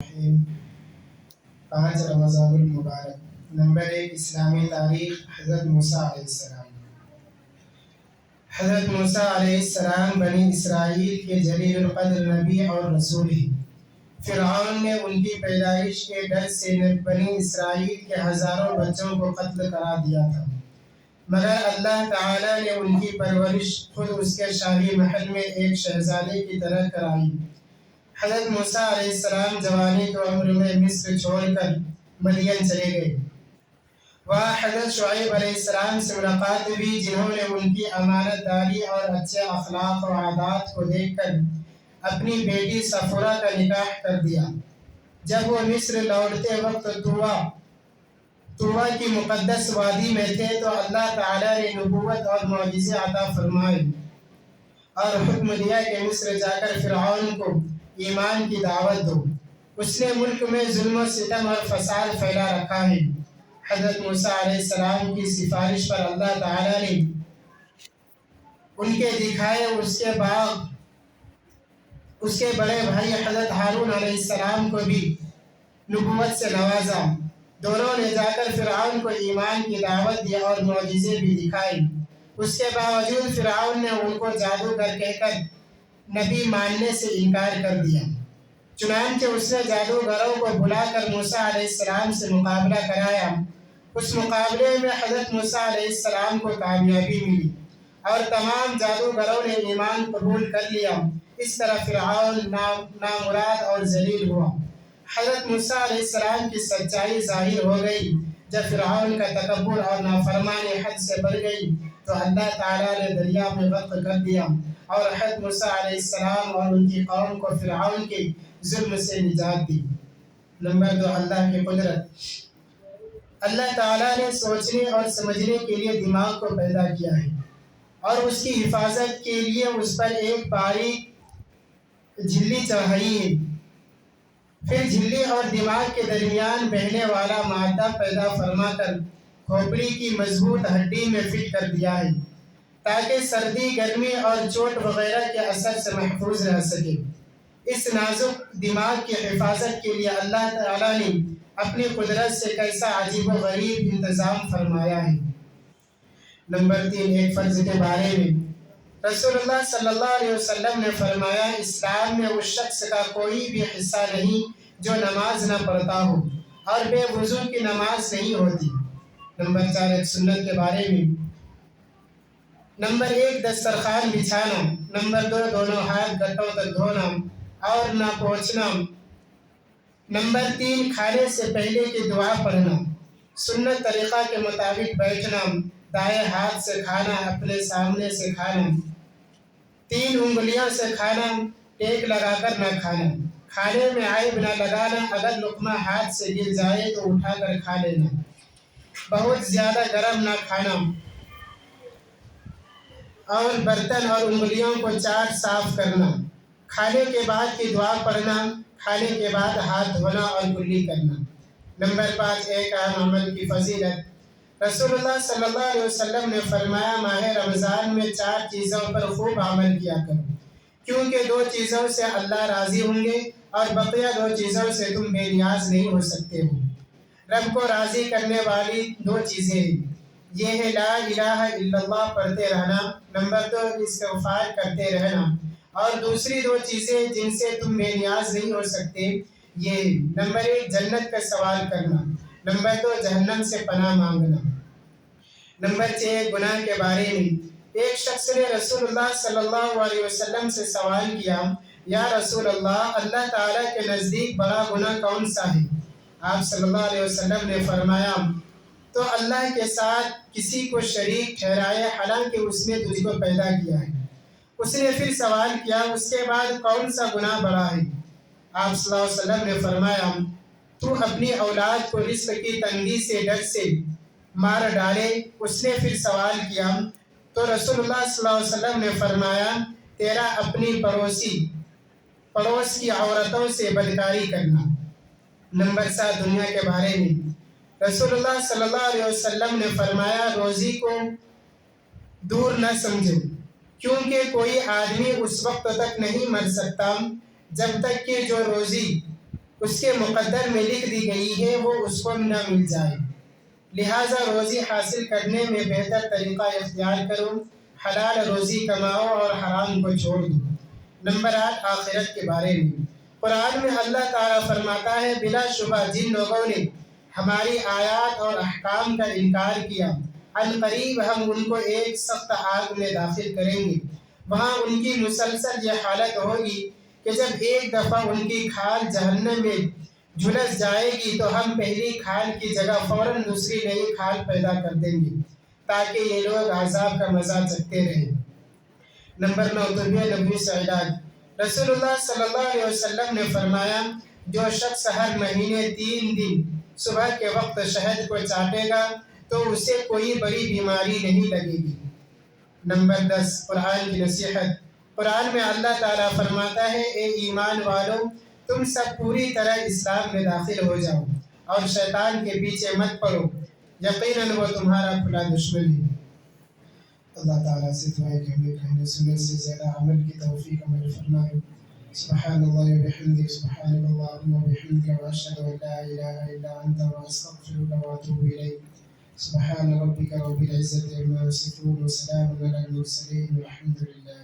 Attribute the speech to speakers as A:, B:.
A: 5 رمضان المبارک۔ نمبر 1 اسلامی تاریخ۔ حضرت موسیٰ علیہ السلام۔ حضرت موسیٰ علیہ السلام بنی اسرائیل کے جلیل القدر نبی اور رسول ہیں۔ فرعون نے ان کی پیدائش کے ڈر سے بنی اسرائیل کے ہزاروں بچوں کو قتل کرا دیا تھا، مگر اللہ تعالیٰ نے ان کی پرورش خود اس کے شاہی محل میں ایک شہزادے کی طرح کرائی۔ حضرت موسیٰ علیہ السلام جوانی کی عمر میں مصر چھوڑ کر مدین چلے گئے۔ وہاں حضرت شعیب علیہ السلام سے ملاقات ہوئی، جنہوں نے ان کی امانت داری اور اچھے اخلاق و عادات کو دیکھ کر اپنی بیٹی صفورہ کا نکاح کر دیا۔ جب وہ مصر لوٹتے وقت طوبہ کی مقدس وادی میں تھے تو اللہ تعالیٰ نے نبوت اور معجزے عطا فرمائے اور حکم دیا کہ مصر جا کر فرعون کو ایمان کی دعوت دو۔ اس نے ملک میں ظلم و ستم اور فساد پھیلا رکھا ہے۔ حضرت موسیٰ علیہ السلام کی سفارش پر اللہ تعالیٰ نے ان کے دکھائے اس کے بڑے بھائی حضرت ہارون علیہ السلام کو بھی نبوت سے نوازا۔ دونوں نے جا کر فرعون کو ایمان کی دعوت دی اور معجزے بھی دکھائے۔ اس کے باوجود فرعون نے ان کو جادوگر کہہ کر نبی ماننے سے انکار کر دیا۔ چنانچہ اس نے جادوگروں کو بلا کر موسیٰ علیہ السلام سے مقابلہ کرایا۔ اس مقابلے میں حضرت موسیٰ علیہ السلام کو کامیابی ملی اور تمام جادوگروں نے ایمان قبول کر لیا۔ اس طرح فرعون نامراد اور ذلیل ہوا۔ حضرت موسیٰ علیہ السلام کی سچائی ظاہر ہو گئی۔ جب فرعون کا تکبر اور نافرمانی حد سے بڑھ گئی تو اللہ تعالیٰ نے دریا میں غرق کر دیا اور حضرت موسیٰ علیہ السلام اور ان کی قوم کو فرعون کے ظلم سے نجات دی۔ نمبر 2 اللہ کی قدرت۔ اللہ تعالیٰ نے سوچنے اور سمجھنے کے لیے دماغ کو پیدا کیا ہے اور اس کی حفاظت کے لیے اس پر ایک باریک جھلی چڑھائی ہے۔ پھر جھلی اور دماغ کے درمیان بہنے والا مادہ پیدا فرما کر کھوپڑی کی مضبوط ہڈی میں فٹ کر دیا ہے تاکہ سردی، گرمی اور چوٹ وغیرہ کے اثر سے محفوظ رہ سکے۔ اس نازک دماغ کی حفاظت کے لیے اللہ تعالیٰ نے اپنی قدرت سے کیسا عجیب و غریب انتظام فرمایا ہے۔ نمبر 3 ایک فرض کے بارے میں۔ رسول اللہ صلی اللہ علیہ وسلم نے فرمایا، اسلام میں اس شخص کا کوئی بھی حصہ نہیں جو نماز نہ پڑھتا ہو اور بے وضو کی نماز نہیں ہوتی۔ نمبر 4 ایک سنت کے بارے میں۔ نمبر 1 دسترخوان بچھانا۔ نمبر 2 دونوں ہاتھ گٹوں تک دھونا اور نہ پہنچنا۔ نمبر 3 کھانے سے پہلے کی دعا پڑھنا۔ سنت طریقہ کے مطابق بیٹھنا، دائیں ہاتھ سے کھانا، اپنے سامنے سے کھانا، 3 انگلیوں سے کھانا، ٹیک لگا کر نہ کھانا، کھانے میں عیب نہ لگانا، اگر لقمہ ہاتھ سے گر جائے تو اٹھا کر کھا لینا، بہت زیادہ گرم نہ کھانا اور برتن اور انگلیوں کو چاٹ صاف کرنا، کھانے کے بعد کی دعا پڑھنا، کھانے کے بعد ہاتھ دھونا اور کلی کرنا۔ نمبر 5 ایک عام عمل کی فضیلت۔ رسول اللہ صلی اللہ علیہ وسلم نے فرمایا، ماہ رمضان میں 4 چیزوں پر خوب عمل کیا کرو، کیونکہ 2 چیزوں سے اللہ راضی ہوں گے اور بقیہ 2 چیزوں سے تم بے نیاز نہیں ہو سکتے ہو۔ رب کو راضی کرنے والی 2 چیزیں ہیں، یہ ہے لا الہ الا اللہ پڑھتے رہنا، نمبر 2 استغفار کرتے رہنا، اور دوسری 2 چیزیں جن سے تم بے نیاز نہیں ہو سکتے یہ نمبر 1 جنت کا سوال کرنا، نمبر 2 جہنم سے پناہ مانگنا۔ نمبر 6 گناہ کے بارے میں۔ ایک شخص نے رسول اللہ صلی اللہ علیہ وسلم سے سوال کیا، یا رسول اللہ، اللہ تعالیٰ کے نزدیک بڑا گناہ کون سا ہے؟ آپ صلی اللہ علیہ وسلم نے فرمایا، تو اللہ کے ساتھ کسی کو شریک ٹھہرائے حالانکہ اس نے تجھ کو پیدا کیا ہے۔ اس نے پھر سوال کیا، اس کے بعد کون سا گناہ بڑا ہے؟ آپ صلی اللہ علیہ وسلم نے فرمایا، تو اپنی اولاد کو رزق کی تنگی سے ڈر سے مار ڈالے۔ اس نے پھر سوال کیا تو رسول اللہ صلی اللہ علیہ وسلم نے فرمایا، تیرا اپنی پڑوس کی عورتوں سے بدکاری کرنا۔ نمبر 7 دنیا کے بارے میں۔ رسول اللہ صلی اللہ علیہ وسلم نے فرمایا، روزی کو دور نہ سمجھو، کیونکہ کوئی آدمی اس وقت تک نہیں مر سکتا جب تک کہ جو روزی اس کے مقدر میں لکھ دی گئی ہے وہ اس کو نہ مل جائے۔ لہٰذا روزی حاصل کرنے میں بہتر طریقہ اختیار کرو، حلال روزی کماؤ اور حرام کو چھوڑ دو۔ نمبر 8، آخرت کے بارے میں قرآن میں اللہ تعالیٰ فرماتا ہے بلا شبہ جن لوگوں نے ہماری آیات اور احکام کا انکار کیا، عنقریب ہم ان کو ایک سخت آگ میں داخل کریں گے، وہاں ان کی مسلسل یہ حالت ہوگی کہ جب ایک دفعہ ان کی کھال جہنم میں جھلس جائے گی تو ہم پہلی کھال کی جگہ فوراً دوسری نئی کھال پیدا کر دیں گے تاکہ یہ لوگ عذاب کا مزہ چکھتے رہیں۔ نمبر 9، طب نبوی سے علاج۔ رسول اللہ صلی اللہ علیہ وسلم نے فرمایا جو شخص ہر مہینے 3 دن صبح کے وقت شہد کو چاٹے گا تو اسے کوئی بڑی بیماری نہیں لگے گی۔ نمبر 10، قرآن کی نصیحت۔ قرآن میں اللہ تعالیٰ فرماتا ہے اے ایمان والو تم سب پوری طرح اسلام میں داخل ہو جاؤ اور شیطان کے پیچھے مت پڑو، یقیناً وہ تمہارا کھلا دشمن ہے۔ اللہ تعالیٰ سے دعا ہے کہ ہمیں کہنے سننے سے زیادہ عمل کی توفیق عمل فرمائے۔ سبحان اللہ و بحمدہ، سبحانک اللہم و بحمدک، واشہد ان لا الہ الا انت، واستغفرک واتوب الیک۔ سبحان ربک رب العزة عما یصفون، وسلام علی المرسلین، والحمد للہ۔